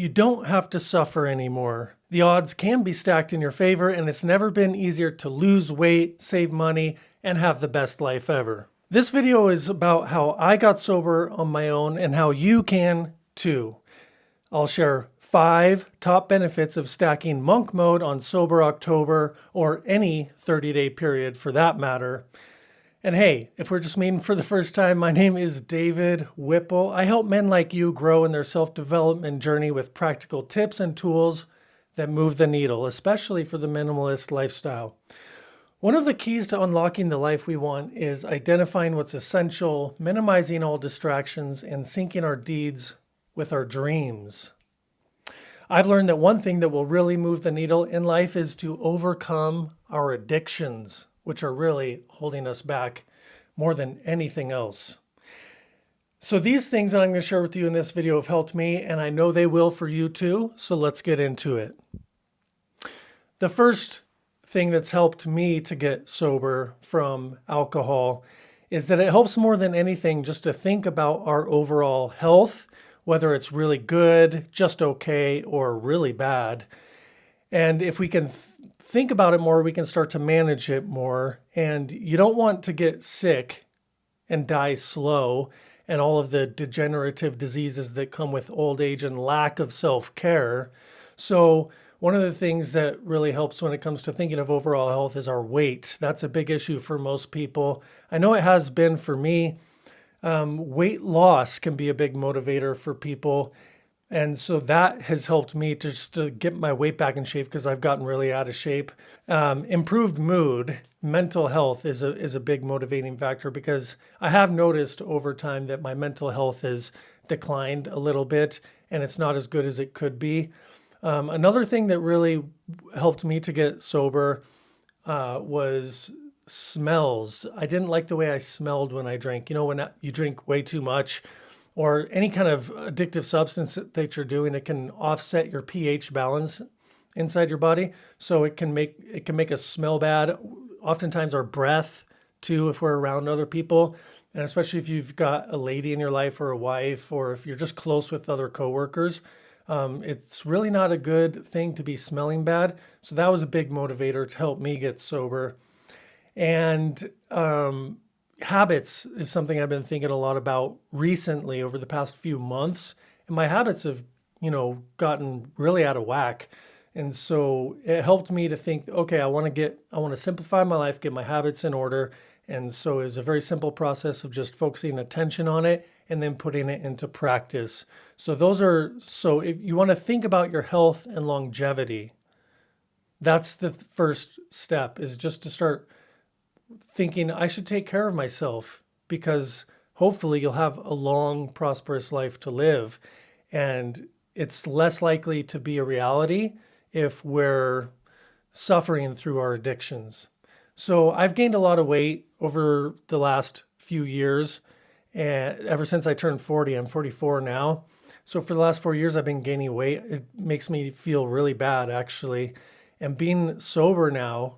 You don't have to suffer anymore. The odds can be stacked in your favor, and it's never been easier to lose weight, save money, and have the best life ever. This video is about how I got sober on my own and how you can too. I'll share 5 top benefits of stacking monk mode on Sober October, or any 30-day period for that matter. And hey, if we're just meeting for the first time, my name is David Whipple. I help men like you grow in their self-development journey with practical tips and tools that move the needle, especially for the minimalist lifestyle. One of the keys to unlocking the life we want is identifying what's essential, minimizing all distractions, and syncing our deeds with our dreams. I've learned that one thing that will really move the needle in life is to overcome our addictions, which are really holding us back more than anything else. So these things that I'm going to share with you in this video have helped me, and I know they will for you too. So let's get into it. The first thing that's helped me to get sober from alcohol is that it helps more than anything just to think about our overall health, whether it's really good, just okay, or really bad. And if we can think about it more, we can start to manage it more. And you don't want to get sick and die slow and all of the degenerative diseases that come with old age and lack of self-care. So one of the things that really helps when it comes to thinking of overall health is our weight. That's a big issue for most people. I know it has been for me. Weight loss can be a big motivator for people. And so that has helped me to get my weight back in shape because I've gotten really out of shape. Improved mood, mental health is a big motivating factor because I have noticed over time that my mental health has declined a little bit and it's not as good as it could be. Another thing that really helped me to get sober was smells. I didn't like the way I smelled when I drank. You know, when you drink way too much or any kind of addictive substance that you're doing, it can offset your pH balance inside your body. So it can make us smell bad. Oftentimes our breath too, if we're around other people, and especially if you've got a lady in your life or a wife, or if you're just close with other coworkers, it's really not a good thing to be smelling bad. So that was a big motivator to help me get sober. And habits is something I've been thinking a lot about recently over the past few months. And my habits have, gotten really out of whack. And so it helped me to think, okay, I want to simplify my life, get my habits in order. And so it was a very simple process of just focusing attention on it and then putting it into practice. So if you want to think about your health and longevity, that's the first step, is just to start thinking I should take care of myself, because hopefully you'll have a long, prosperous life to live. And it's less likely to be a reality if we're suffering through our addictions. So I've gained a lot of weight over the last few years. And ever since I turned 40, I'm 44 now. So for the last 4 years, I've been gaining weight. It makes me feel really bad, actually. And being sober now,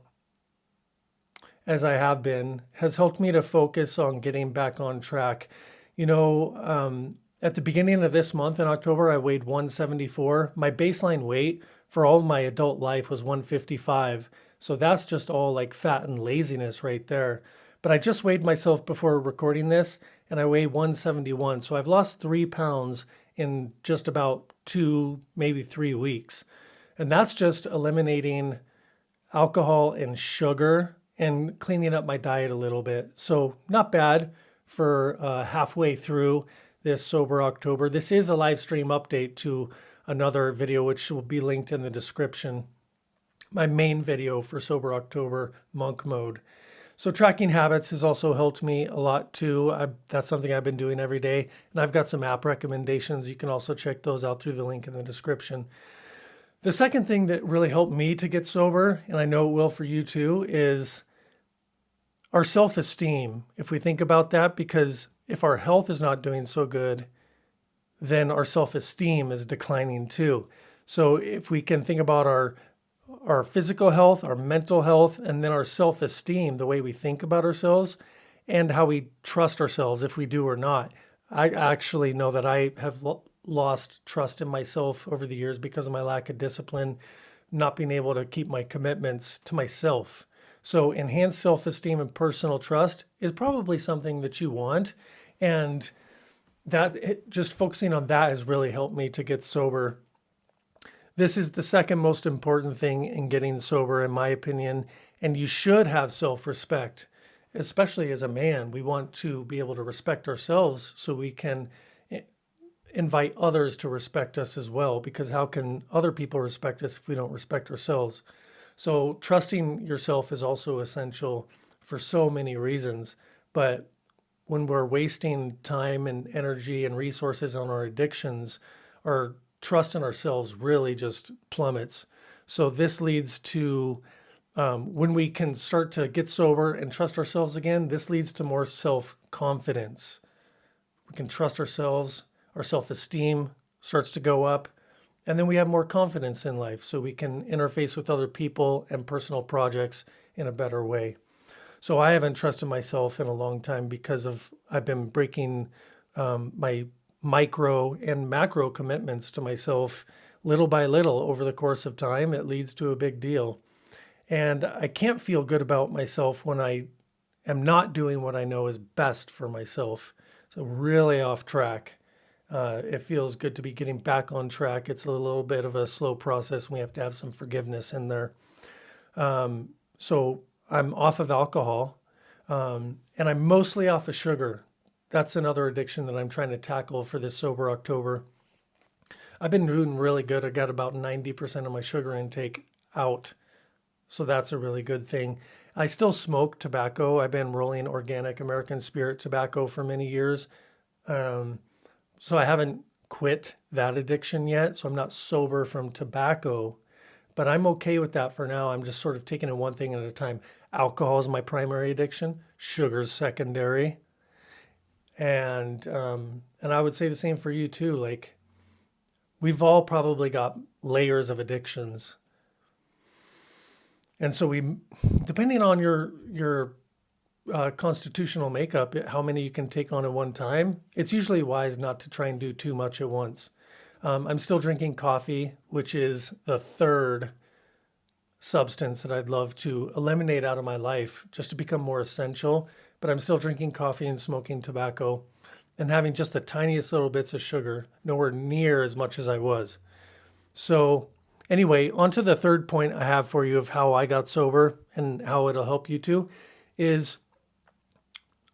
as I have been, has helped me to focus on getting back on track. At the beginning of this month in October, I weighed 174. My baseline weight for all my adult life was 155. So that's just all like fat and laziness right there. But I just weighed myself before recording this and I weigh 171. So I've lost 3 pounds in just about 2, maybe 3 weeks. And that's just eliminating alcohol and sugar and cleaning up my diet a little bit. So not bad for halfway through this Sober October. This is a live stream update to another video, which will be linked in the description. My main video for Sober October, monk mode. So tracking habits has also helped me a lot too. That's something I've been doing every day. And I've got some app recommendations. You can also check those out through the link in the description. The second thing that really helped me to get sober, and I know it will for you too, is our self-esteem. If we think about that, because if our health is not doing so good, then our self-esteem is declining too. So if we can think about our physical health, our mental health, and then our self-esteem, the way we think about ourselves and how we trust ourselves, if we do or not. I actually know that I have lost trust in myself over the years because of my lack of discipline, not being able to keep my commitments to myself. So enhanced self-esteem and personal trust is probably something that you want. And just focusing on that has really helped me to get sober. This is the second most important thing in getting sober, in my opinion. And you should have self-respect, especially as a man. We want to be able to respect ourselves so we can invite others to respect us as well, because how can other people respect us if we don't respect ourselves? So trusting yourself is also essential for so many reasons. But when we're wasting time and energy and resources on our addictions, our trust in ourselves really just plummets. So this leads to when we can start to get sober and trust ourselves again, this leads to more self-confidence. We can trust ourselves, our self-esteem starts to go up, and then we have more confidence in life so we can interface with other people and personal projects in a better way. So I haven't trusted myself in a long time because I've been breaking my micro and macro commitments to myself little by little over the course of time. It leads to a big deal. And I can't feel good about myself when I am not doing what I know is best for myself. So really off track. It feels good to be getting back on track. It's a little bit of a slow process. We have to have some forgiveness in there. So I'm off of alcohol, and I'm mostly off of sugar. That's another addiction that I'm trying to tackle for this Sober October. I've been doing really good. I got about 90% of my sugar intake out. So that's a really good thing. I still smoke tobacco. I've been rolling organic American Spirit tobacco for many years. So I haven't quit that addiction yet. So I'm not sober from tobacco, but I'm okay with that for now. I'm just sort of taking it one thing at a time. Alcohol is my primary addiction. Sugar's secondary. And I would say the same for you too. Like, we've all probably got layers of addictions. And so depending on your constitutional makeup, how many you can take on at one time, it's usually wise not to try and do too much at once. I'm still drinking coffee, which is the third substance that I'd love to eliminate out of my life just to become more essential. But I'm still drinking coffee and smoking tobacco and having just the tiniest little bits of sugar, nowhere near as much as I was. So anyway, on to the third point I have for you of how I got sober and how it'll help you too, is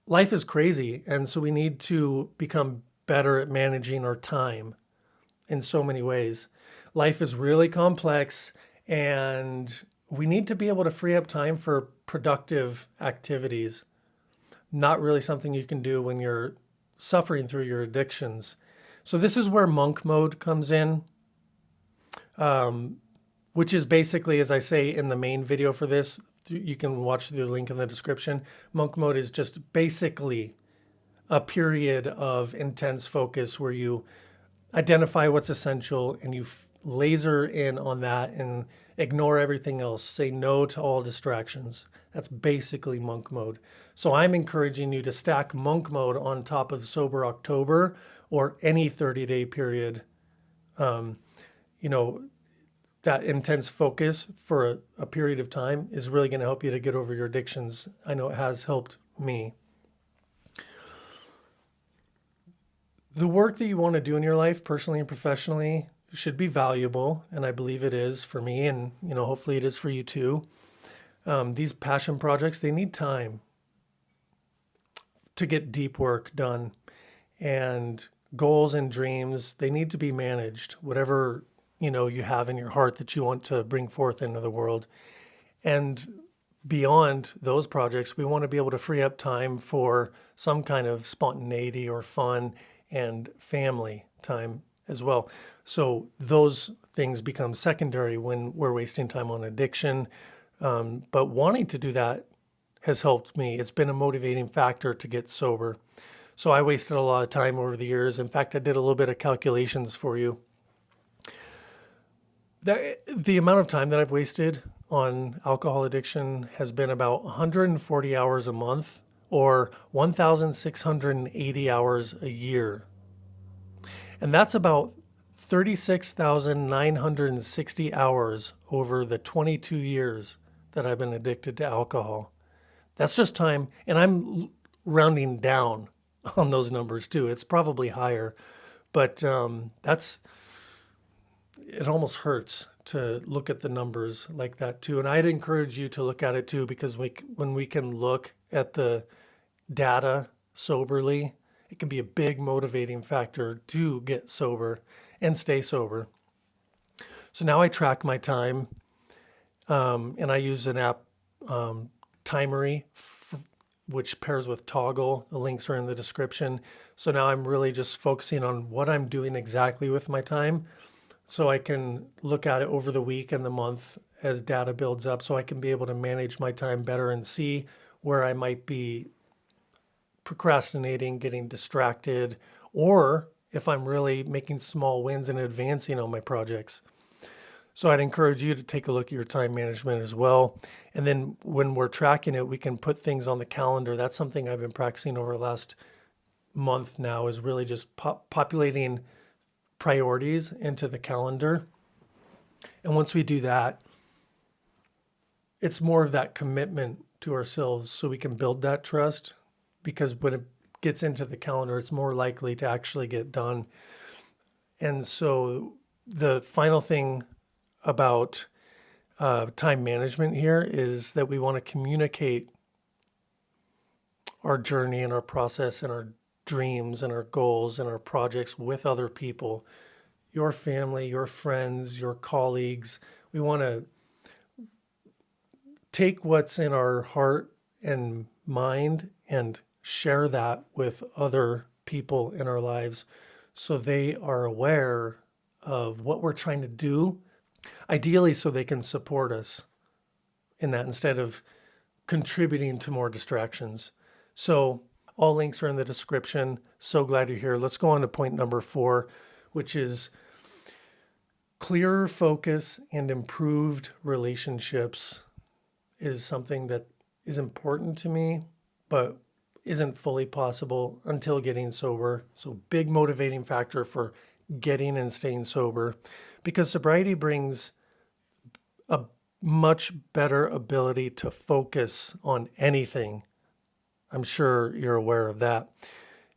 life is crazy. And so we need to become better at managing our time in so many ways. Life is really complex, and we need to be able to free up time for productive activities. Not really something you can do when you're suffering through your addictions. So this is where monk mode comes in, which is basically, as I say in the main video for this, you can watch the link in the description. Monk mode is just basically a period of intense focus where you identify what's essential and you laser in on that and ignore everything else. Say no to all distractions. That's basically monk mode. So I'm encouraging you to stack monk mode on top of Sober October or any 30-day period. That intense focus for a period of time is really going to help you to get over your addictions. I know it has helped me. The work that you want to do in your life, personally and professionally, should be valuable, and I believe it is for me, and hopefully it is for you too. These passion projects, they need time to get deep work done, and goals and dreams, they need to be managed. Whatever you have in your heart that you want to bring forth into the world, and beyond those projects, we want to be able to free up time for some kind of spontaneity or fun and family time as well. So those things become secondary when we're wasting time on addiction. But wanting to do that has helped me. It's been a motivating factor to get sober. So I wasted a lot of time over the years. In fact, I did a little bit of calculations for you. The amount of time that I've wasted on alcohol addiction has been about 140 hours a month or 1,680 hours a year. And that's about 36,960 hours over the 22 years that I've been addicted to alcohol. That's just time. And I'm rounding down on those numbers too. It's probably higher, but it almost hurts to look at the numbers like that too. And I'd encourage you to look at it too, because when we can look at the data soberly, it can be a big motivating factor to get sober and stay sober. So now I track my time, and I use an app, Timery, which pairs with Toggle. The links are in the description. So now I'm really just focusing on what I'm doing exactly with my time, so I can look at it over the week and the month as data builds up, so I can be able to manage my time better and see where I might be procrastinating, getting distracted, or if I'm really making small wins and advancing on my projects. So I'd encourage you to take a look at your time management as well. And then when we're tracking it, we can put things on the calendar. That's something I've been practicing over the last month now, is really just populating priorities into the calendar. And once we do that, it's more of that commitment to ourselves, so we can build that trust, because when it gets into the calendar, it's more likely to actually get done. And so the final thing about time management here is that we want to communicate our journey and our process and our dreams and our goals and our projects with other people, your family, your friends, your colleagues. We want to take what's in our heart and mind and share that with other people in our lives, so they are aware of what we're trying to do, ideally so they can support us in that instead of contributing to more distractions. So all links are in the description. So glad you're here. Let's go on to point number 4, which is clearer focus and improved relationships is something that is important to me, but isn't fully possible until getting sober. So big motivating factor for getting and staying sober, because sobriety brings a much better ability to focus on anything. I'm sure you're aware of that.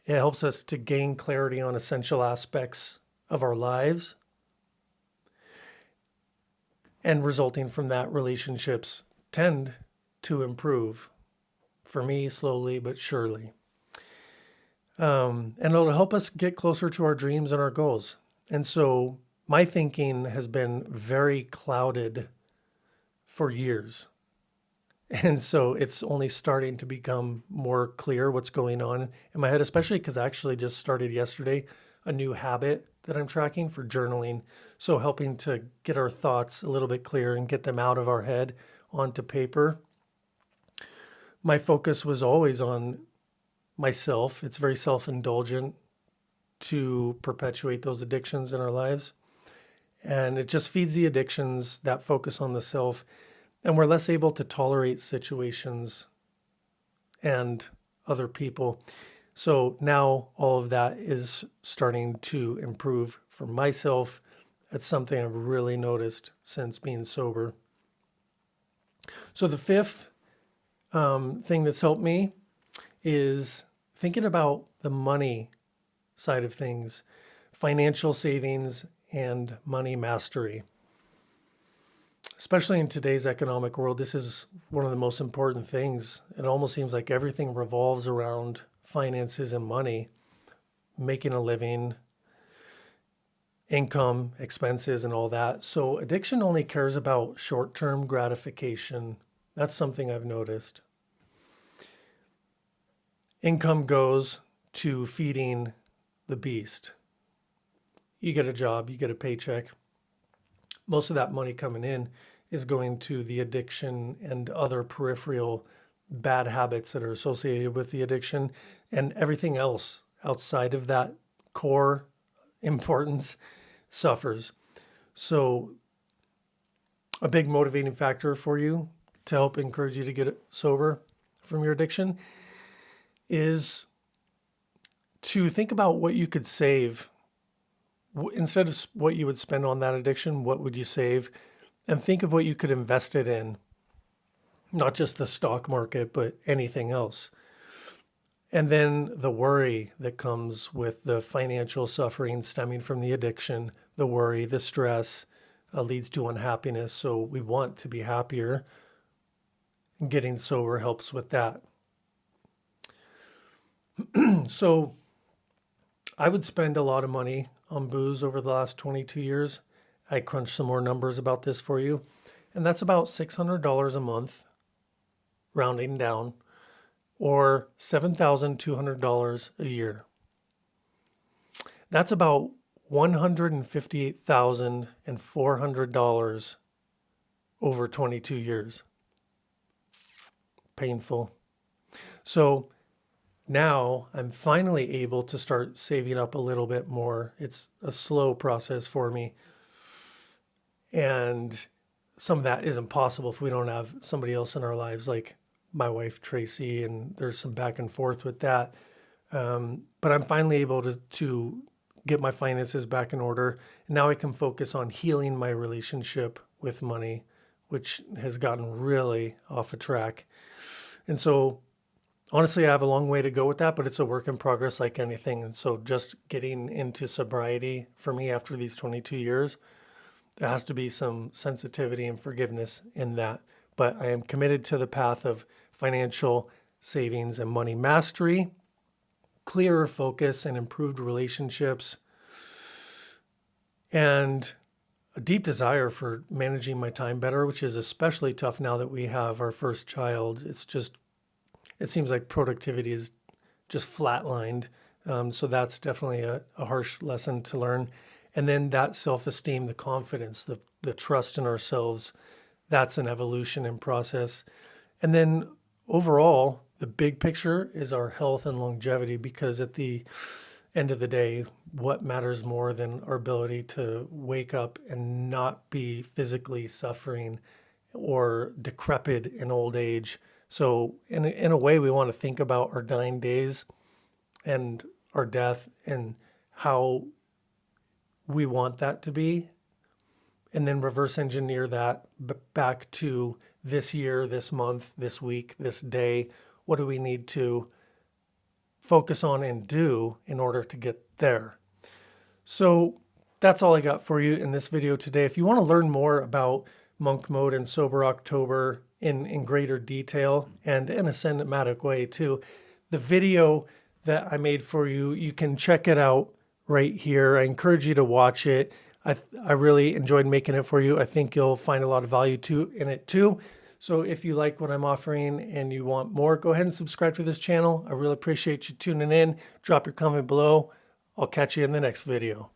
It helps us to gain clarity on essential aspects of our lives, and resulting from that, relationships tend to improve. For me, slowly but surely. And it'll help us get closer to our dreams and our goals. And so my thinking has been very clouded for years. And so it's only starting to become more clear what's going on in my head, especially because I actually just started yesterday a new habit that I'm tracking for journaling. So helping to get our thoughts a little bit clearer and get them out of our head onto paper. My focus was always on myself. It's very self-indulgent to perpetuate those addictions in our lives. And it just feeds the addictions, that focus on the self. And we're less able to tolerate situations and other people. So now all of that is starting to improve for myself. That's something I've really noticed since being sober. So the fifth thing that's helped me is thinking about the money side of things, financial savings and money mastery. Especially in today's economic world, this is one of the most important things. It almost seems like everything revolves around finances and money, making a living, income, expenses, and all that. So addiction only cares about short-term gratification. That's something I've noticed. Income goes to feeding the beast. You get a job, you get a paycheck. Most of that money coming in is going to the addiction and other peripheral bad habits that are associated with the addiction, and everything else outside of that core importance suffers. So a big motivating factor for you to help encourage you to get sober from your addiction is to think about what you could save Instead of what you would spend on that addiction, what would you save? And think of what you could invest it in, not just the stock market, but anything else. And then the worry that comes with the financial suffering stemming from the addiction, the worry, the stress leads to unhappiness. So we want to be happier. Getting sober helps with that. So I would spend a lot of money on booze over the last 22 years. I crunched some more numbers about this for you. And that's about $600 a month, rounding down, or $7,200 a year. That's about $158,400 over 22 years. Painful. So now I'm finally able to start saving up a little bit more. It's a slow process for me. And some of that isn't possible if we don't have somebody else in our lives, like my wife, Tracy, and there's some back and forth with that. But I'm finally able to get my finances back in order. And now I can focus on healing my relationship with money, which has gotten really off a track. And so honestly, I have a long way to go with that, but it's a work in progress like anything. And so just getting into sobriety for me after these 22 years, there has to be some sensitivity and forgiveness in that. But I am committed to the path of financial savings and money mastery, clearer focus and improved relationships, and a deep desire for managing my time better, which is especially tough now that we have our first child. It seems like productivity is just flatlined. So that's definitely a harsh lesson to learn. And then that self-esteem, the confidence, the trust in ourselves, that's an evolution and process. And then overall, the big picture is our health and longevity, because at the end of the day, what matters more than our ability to wake up and not be physically suffering or decrepit in old age? So in a way, we want to think about our dying days and our death and how we want that to be, and then reverse engineer that back to this year, this month, this week, this day. What do we need to focus on and do in order to get there? So that's all I got for you in this video today. If you want to learn more about Monk Mode and Sober October in greater detail and in a cinematic way too, the video that I made for you, you can check it out right here. I encourage you to watch it. I really enjoyed making it for you. I think you'll find a lot of value in it too. So if you like what I'm offering and you want more, go ahead and subscribe to this channel. I really appreciate you tuning in. Drop your comment below. I'll catch you in the next video.